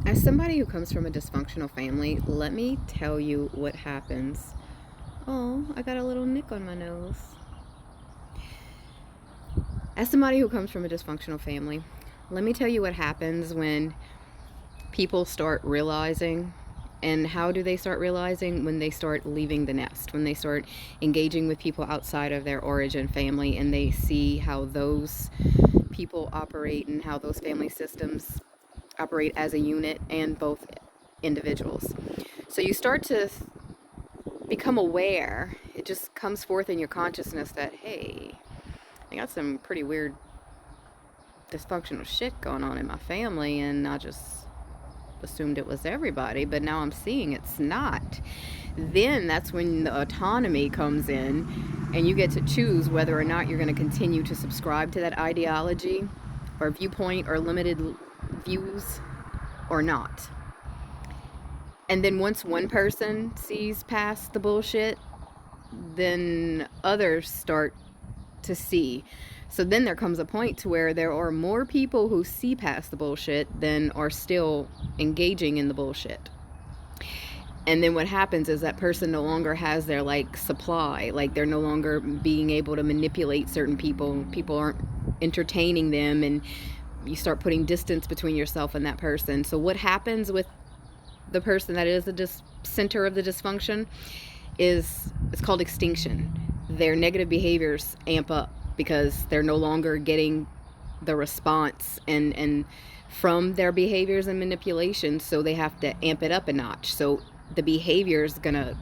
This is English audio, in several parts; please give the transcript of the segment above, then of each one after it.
As somebody who comes from a dysfunctional family, let me tell you what happens. Oh, I got a little nick on my nose. As somebody who comes from a dysfunctional family, let me tell you what happens when people start realizing. And how do they start realizing? When they start leaving the nest, when they start engaging with people outside of their origin family, and they see how those people operate and how those family systems operate as a unit and both individuals. So you start to become aware. It just comes forth in your consciousness that, hey, I got some pretty weird dysfunctional shit going on in my family, and I just assumed it was everybody, but now I'm seeing it's not. Then that's when the autonomy comes in, and you get to choose whether or not you're going to continue to subscribe to that ideology or viewpoint or limited views or not. And then once one person sees past the bullshit, then others start to see. So then there comes a point to where there are more people who see past the bullshit than are still engaging in the bullshit. And then what happens is that person no longer has their like supply, like they're no longer being able to manipulate certain people. People aren't entertaining them, and you start putting distance between yourself and that person. So what happens with the person that is the center of the dysfunction is, it's called extinction. Their negative behaviors amp up because they're no longer getting the response and from their behaviors and manipulations, so they have to amp it up a notch. So the behavior is gonna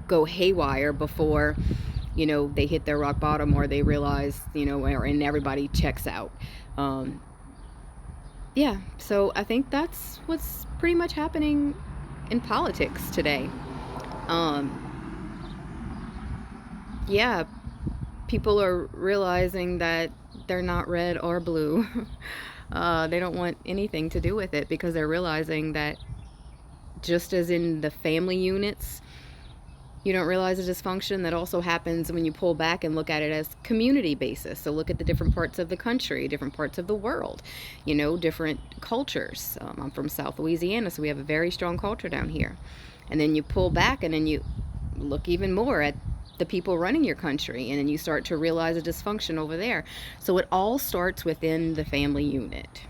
go haywire before they hit their rock bottom, or they realize and everybody checks out. Yeah, so I think that's what's pretty much happening in politics today. um yeah, people are realizing that they're not red or blue. They don't want anything to do with it because they're realizing that, just as in the family units, you don't realize the dysfunction that also happens when you pull back and look at it as community basis. So look at the different parts of the country, different parts of the world, different cultures. I'm from South Louisiana, so we have a very strong culture down here. And then you pull back and then you look even more at the people running your country, and then you start to realize the dysfunction over there. So it all starts within the family unit.